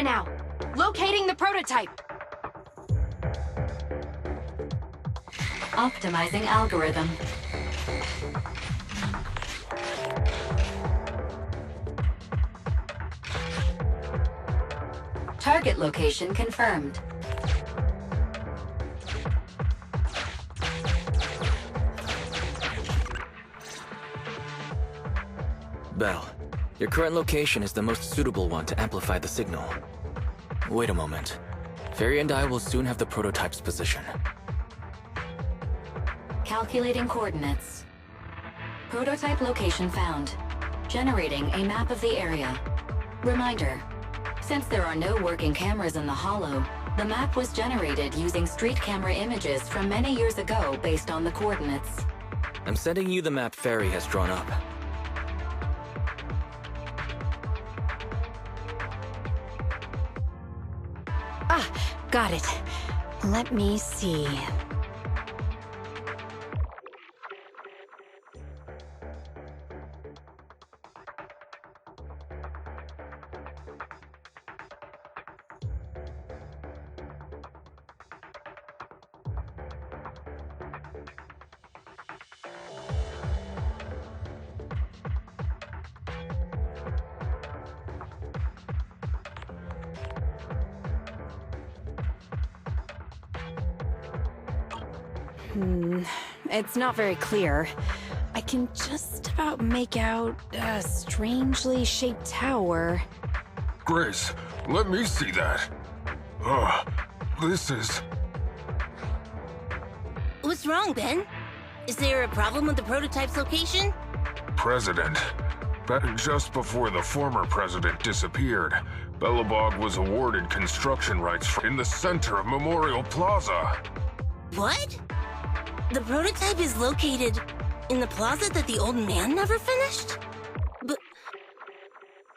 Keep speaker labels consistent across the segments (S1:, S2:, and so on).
S1: data now. Locating the prototype.
S2: Optimizing algorithm. Target location confirmed.
S3: Belle, your current location is the most suitable one to amplify the signal. Wait a moment. Fairy and I will soon have the prototype's position.
S2: Calculating coordinates. Prototype location found. Generating a map of the area. Reminder, since there are no working cameras in the Hollow, the map was generated using street camera images from many years ago based on the coordinates.
S3: I'm sending you the map Fairy has drawn up.
S1: Ah, got it. Let me see. It's not very clear. I can just about make out a strangely shaped tower.
S4: Grace, let me see that. This is...
S5: What's wrong, Ben? Is there a problem with the prototype's location?
S4: President. But just before the former president disappeared, Belebog was awarded construction rights in the center of Memorial Plaza.
S5: What? The prototype is located in the plaza that the old man never finished?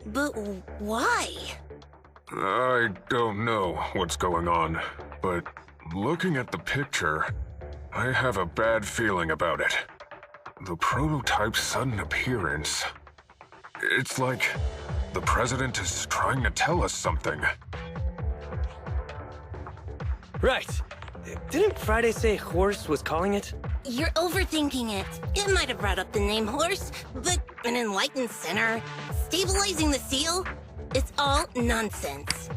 S5: But why?
S4: I don't know what's going on, but looking at the picture, I have a bad feeling about it. The prototype's sudden appearance. It's like the president is trying to tell us something.
S6: Right. Didn't Friday say Horse was calling it?
S5: You're overthinking it. It might have brought up the name Horse, but an enlightened center, stabilizing the seal, it's all nonsense.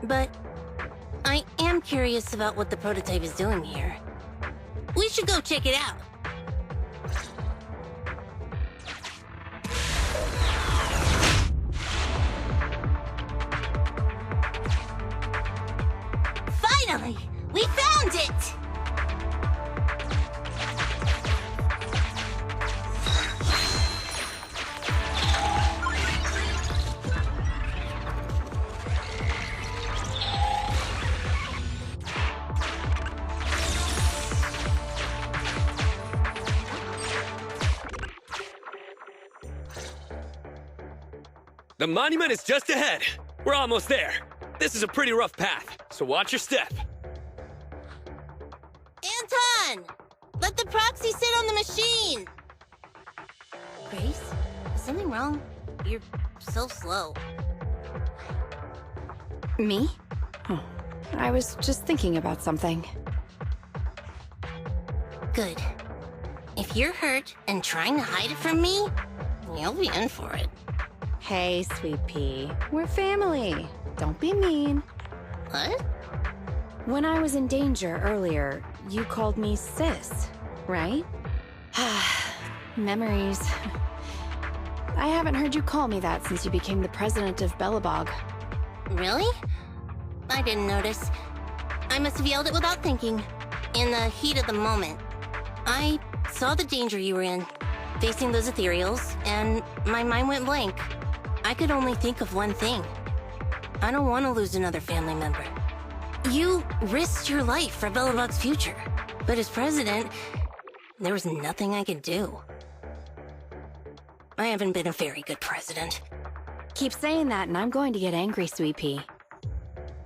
S5: But I am curious about what the prototype is doing here. We should go check it out. Finally! We found it!
S6: The monument is just ahead. We're almost there. This is a pretty rough path, so watch your step.
S5: Anton! Let the proxy sit on the machine! Grace? Is something wrong? You're so slow.
S1: Me? Oh, I was just thinking about something.
S5: Good. If you're hurt and trying to hide it from me, you'll be in for it.
S1: Hey, Sweet Pea. We're family. Don't be mean.
S5: What?
S1: When I was in danger earlier, you called me sis, right? Memories. I haven't heard you call me that since you became the president of Belebog.
S5: Really? I didn't notice. I must have yelled it without thinking. In the heat of the moment. I saw the danger you were in, facing those ethereals, and my mind went blank. I could only think of one thing. I don't want to lose another family member. You risked your life for Belebog's future, but as president, there was nothing I could do. I haven't been a very good president.
S1: Keep saying that and I'm going to get angry, Sweet Pea.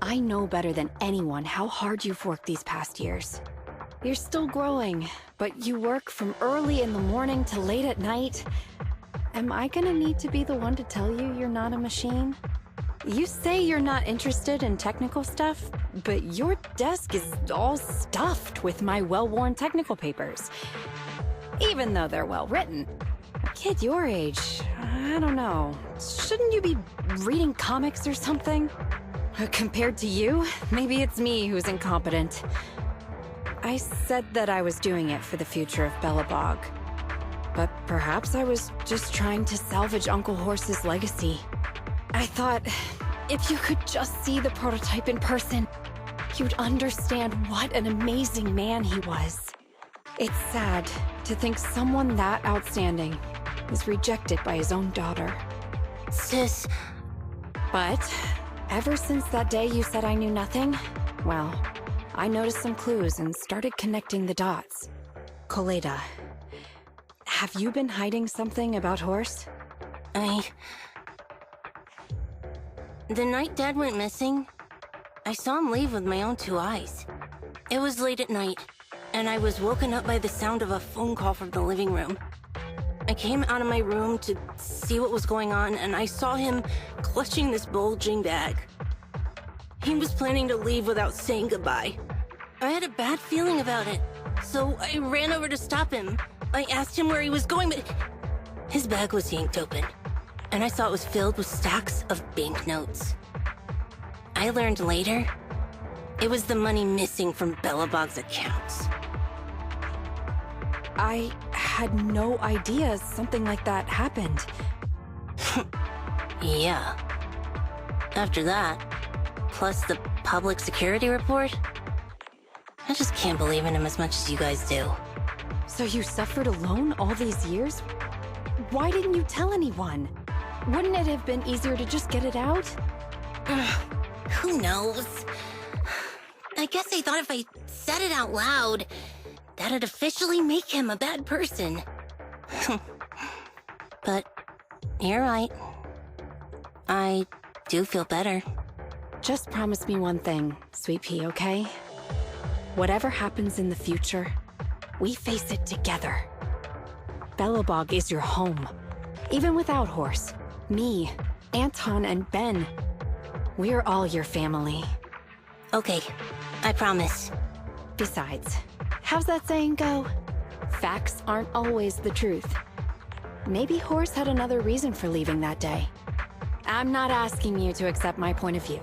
S1: I know better than anyone how hard you've worked these past years. You're still growing, but you work from early in the morning to late at night. Am I gonna need to be the one to tell you you're not a machine? You say you're not interested in technical stuff, but your desk is all stuffed with my well-worn technical papers. Even though they're well-written. A kid your age, I don't know. Shouldn't you be reading comics or something? Compared to you, maybe it's me who's incompetent. I said that I was doing it for the future of Belebog. But perhaps I was just trying to salvage Uncle Horse's legacy. I thought, if you could just see the prototype in person, you'd understand what an amazing man he was. It's sad to think someone that outstanding is rejected by his own daughter.
S5: Sis...
S1: But ever since that day you said I knew nothing, well, I noticed some clues and started connecting the dots. Koleda, have you been hiding something about Horse?
S5: The night Dad went missing, I saw him leave with my own 2 eyes. It was late at night, and I was woken up by the sound of a phone call from the living room. I came out of my room to see what was going on, and I saw him clutching this bulging bag. He was planning to leave without saying goodbye. I had a bad feeling about it, so I ran over to stop him. I asked him where he was going, but his bag was yanked open, and I saw it was filled with stacks of banknotes. I learned later, it was the money missing from Belebog's accounts.
S1: I had no idea something like that happened.
S5: Yeah. After that, plus the public security report, I just can't believe in him as much as you guys do.
S1: So you suffered alone all these years? Why didn't you tell anyone? Wouldn't it have been easier to just get it out?
S5: Who knows? I guess I thought if I said it out loud, that'd officially make him a bad person. But you're right. I do feel better.
S1: Just promise me one thing, Sweet Pea, okay? Whatever happens in the future, we face it together. Belebog is your home. Even without Horse, me, Anton, and Ben, we're all your family.
S5: Okay, I promise.
S1: Besides, how's that saying go? Facts aren't always the truth. Maybe Horse had another reason for leaving that day. I'm not asking you to accept my point of view,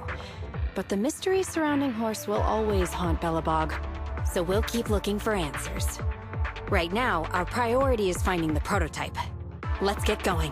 S1: but the mystery surrounding Horse will always haunt Belebog, so we'll keep looking for answers. Right now, our priority is finding the prototype. Let's get going.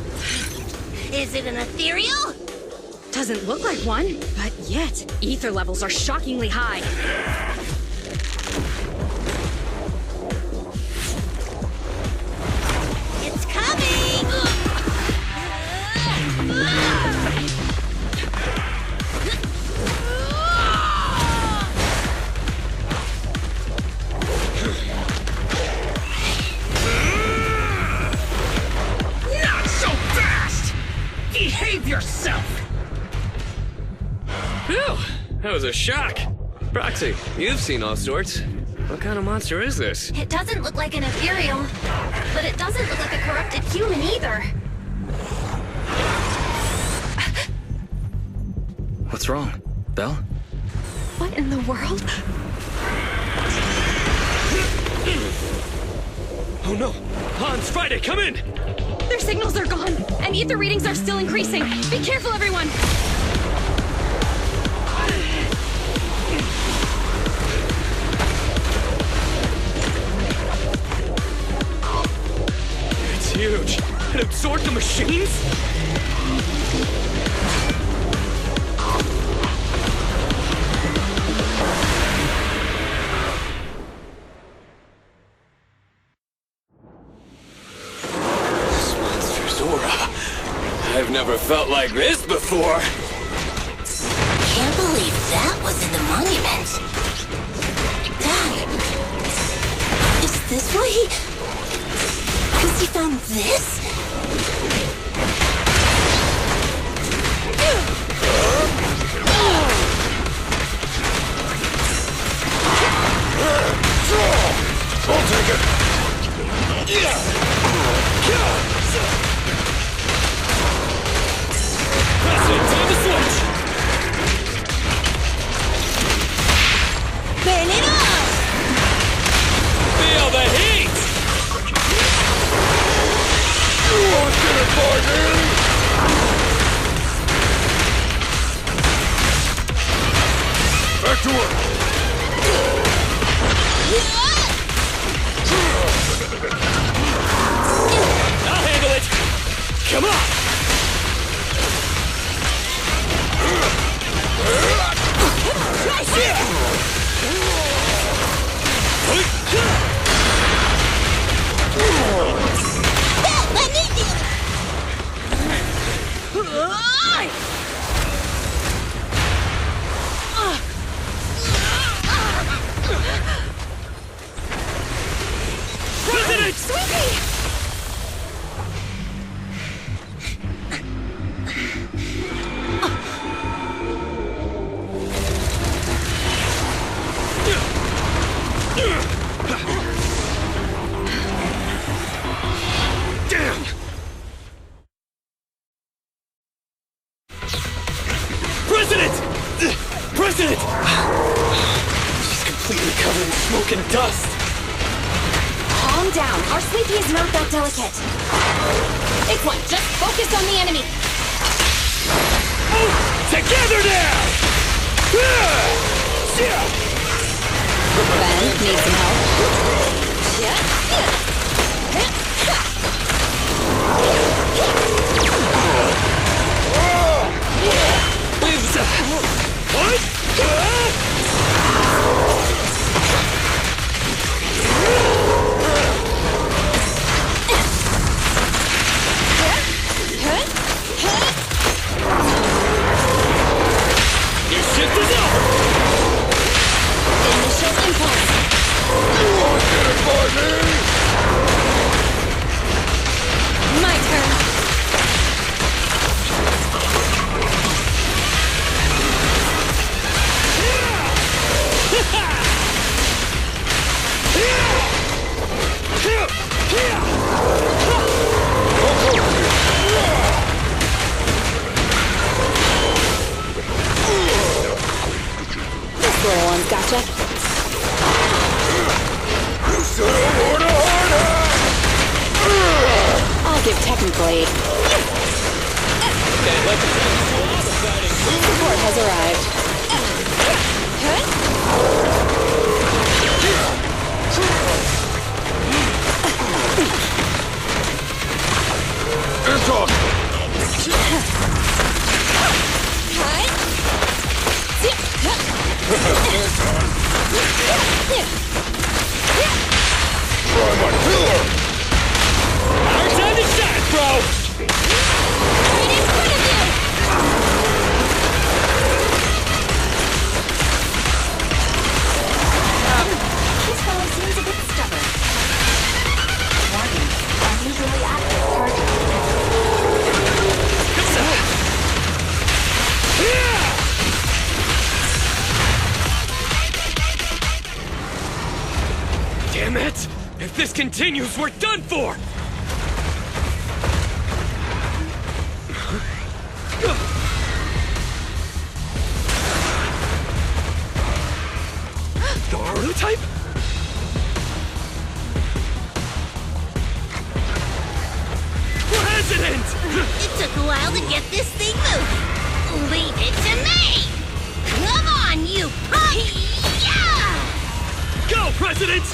S5: Is it an ethereal?
S1: Doesn't look like one, but yet, ether levels are shockingly high.
S5: It's coming!
S6: Not so fast! Behave yourself! Phew, that was a shock. Proxy, you've seen all sorts. What kind of monster is this?
S2: It doesn't look like an ethereal, but it doesn't look like a corrupted human either.
S3: What's wrong, Belle?
S1: What in the world?
S6: Oh no! Hans, Friday, come in!
S1: Their signals are gone, and ether readings are still increasing. Be careful, everyone!
S6: It's huge. It absorbed the machines? This monster's aura. I've never felt like this before.
S5: Can't believe that was in the monument. Dad, is this why he... Because he found this?
S4: I'll take it.
S6: President, time to switch!
S5: Burn it up!
S6: Feel the heat!
S4: Let's get it, partner! Back to work.
S6: I'll handle it! Come on! President!
S1: Sweetie!
S6: Damn! President! President! She's completely covered in smoke and dust.
S1: Calm down. Our Sweetie is not that delicate. It's one. Just focus on the enemy.
S6: Together now!
S1: Ben, need some help?
S6: Your shift is up!
S1: Initial impulse.
S4: Get it, partner!
S1: My turn. This little one's gotcha. I'll give technical aid. Support has arrived.
S4: It's on!
S6: Damn it! If this continues, we're done for! The prototype? President!
S5: It took a while to get this thing moving. Leave it to me! Come on, you punk! Yeah!
S6: Go, President!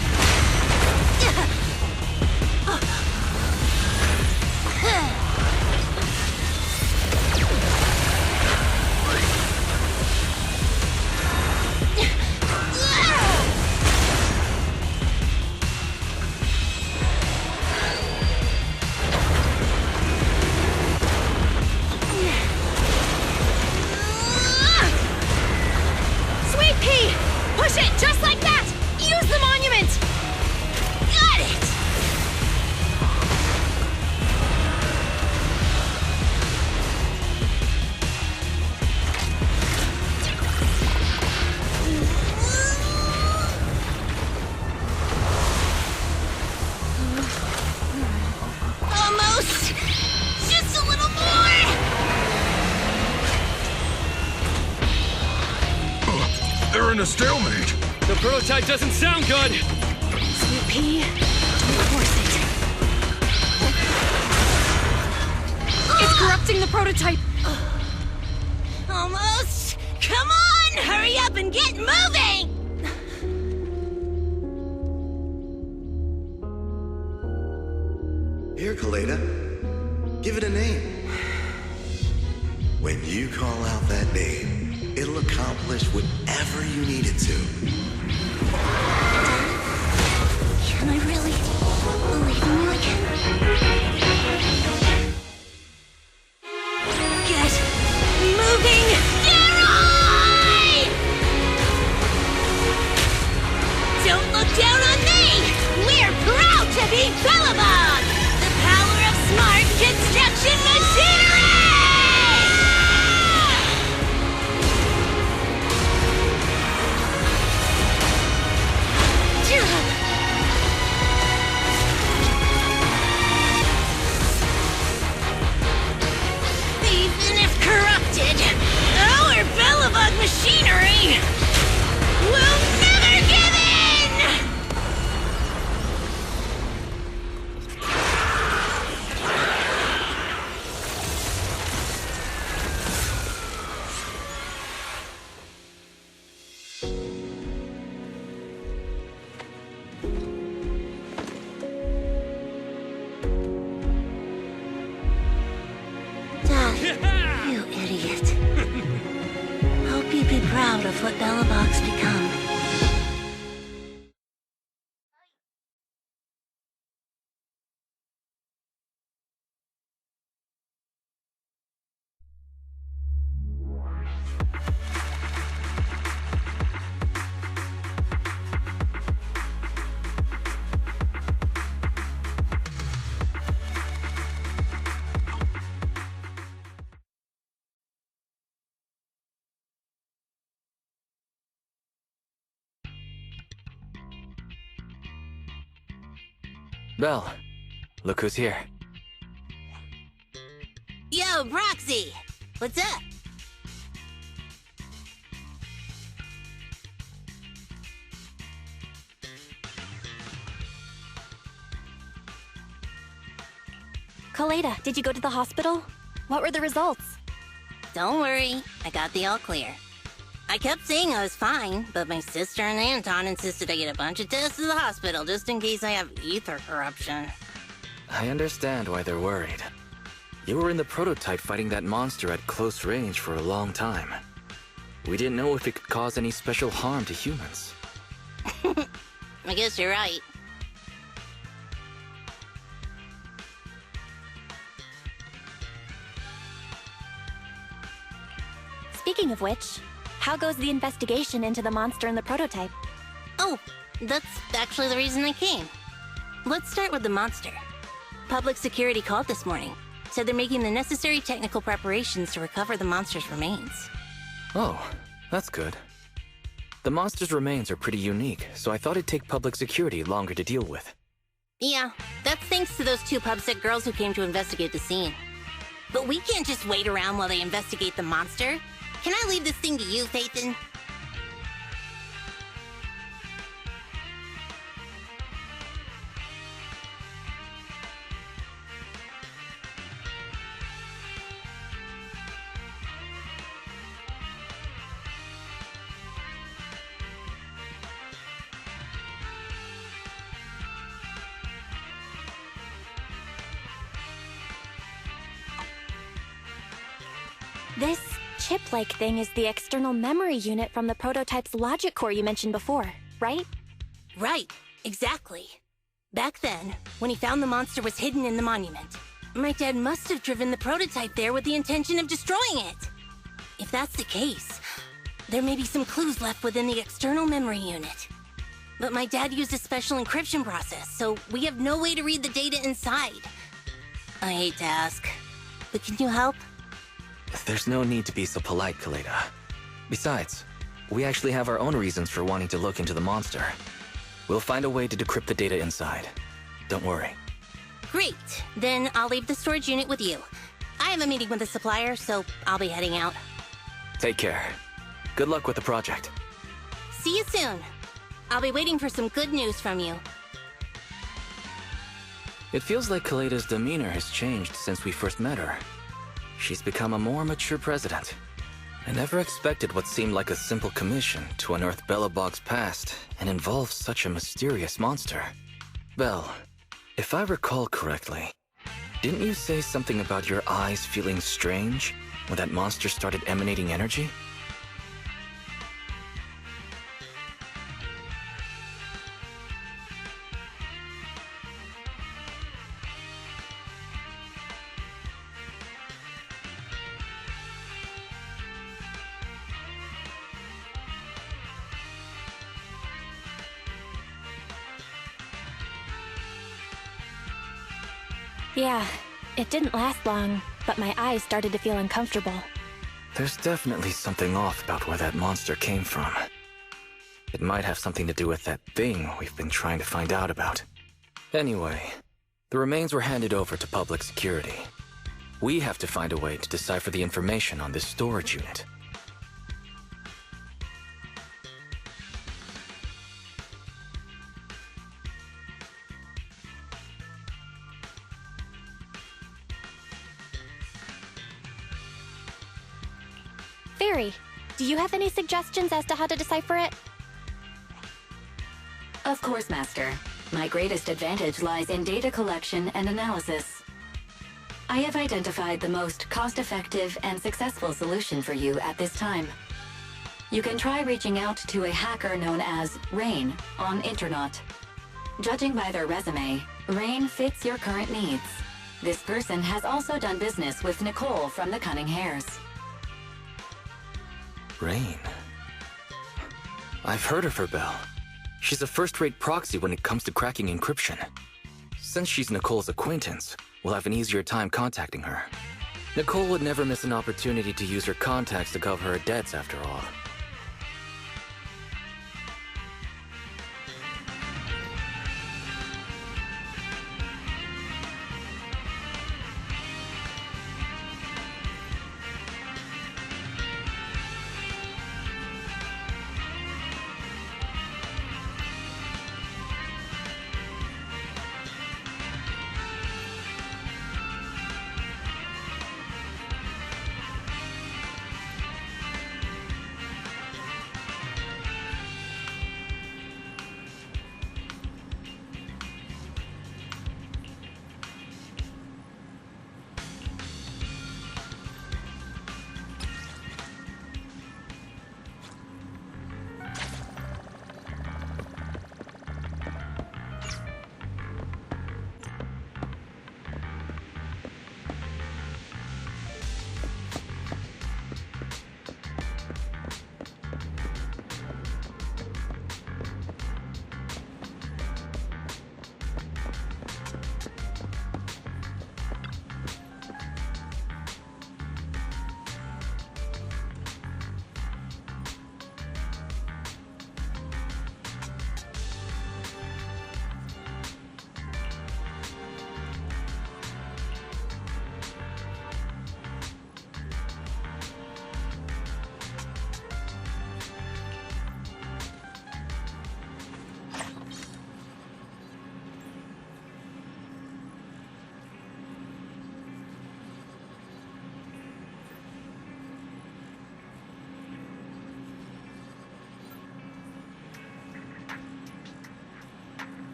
S1: Sweet pea! Push it just like that! Use the monument!
S5: Got it! Almost! Just a little more!
S4: They're in a stalemate.
S6: The prototype doesn't sound good!
S1: Sweet pea, don't force it. It's corrupting the prototype!
S5: Almost! Come on! Hurry up and get moving!
S7: Here, Kaleda. Give it a name. When you call out that name, it'll accomplish whatever you need it to.
S5: Can I really believe in you again? Get moving! Steroid! Don't look down on me! We're proud to be Belebog! The power of smart construction machinery! Even if corrupted, our Belebog machinery will never give in! Dad, you idiot. Hope you'd be proud of what Belebog's become.
S3: Belle, look who's here.
S5: Yo, Proxy! What's up?
S1: Kaleda, did you go to the hospital? What were the results?
S5: Don't worry, I got the all clear. I kept saying I was fine, but my sister and Anton insisted I get a bunch of tests at the hospital just in case I have ether corruption.
S3: I understand why they're worried. You were in the prototype fighting that monster at close range for a long time. We didn't know if it could cause any special harm to humans.
S5: I guess you're right.
S1: Speaking of which, how goes the investigation into the monster and the prototype?
S5: Oh, that's actually the reason I came. Let's start with the monster. Public security called this morning. Said they're making the necessary technical preparations to recover the monster's remains.
S3: Oh, that's good. The monster's remains are pretty unique, so I thought it'd take public security longer to deal with.
S5: Yeah, that's thanks to those two pubsec girls who came to investigate the scene. But we can't just wait around while they investigate the monster. Can I leave this thing to you, Phaethon?
S1: This chip-like thing is the external memory unit from the prototype's logic core you mentioned before, right?
S5: Right, exactly. Back then, when he found the monster was hidden in the monument, my dad must have driven the prototype there with the intention of destroying it. If that's the case, there may be some clues left within the external memory unit. But my dad used a special encryption process, so we have no way to read the data inside. I hate to ask, but can you help?
S3: There's no need to be so polite, Kaleda. Besides, we actually have our own reasons for wanting to look into the monster. We'll find a way to decrypt the data inside. Don't worry.
S5: Great, then I'll leave the storage unit with you. I have a meeting with the supplier, so I'll be heading out.
S3: Take care. Good luck with the project.
S5: See you soon. I'll be waiting for some good news from you.
S3: It feels like Kaleda's demeanor has changed since we first met her. She's become a more mature president. I never expected what seemed like a simple commission to unearth Belebog's past and involve such a mysterious monster. Belle, if I recall correctly, didn't you say something about your eyes feeling strange when that monster started emanating energy?
S1: Yeah, it didn't last long, but my eyes started to feel uncomfortable.
S3: There's definitely something off about where that monster came from. It might have something to do with that thing we've been trying to find out about. Anyway, the remains were handed over to public security. We have to find a way to decipher the information on this storage unit.
S1: Fairy, do you have any suggestions as to how to decipher it?
S2: Of course, Master. My greatest advantage lies in data collection and analysis. I have identified the most cost-effective and successful solution for you at this time. You can try reaching out to a hacker known as Rain on Internet. Judging by their resume, Rain fits your current needs. This person has also done business with Nicole from the Cunning Hares.
S3: Rain. I've heard of her, Belle. She's a first-rate proxy when it comes to cracking encryption. Since she's Nicole's acquaintance, we'll have an easier time contacting her. Nicole would never miss an opportunity to use her contacts to cover her debts, after all.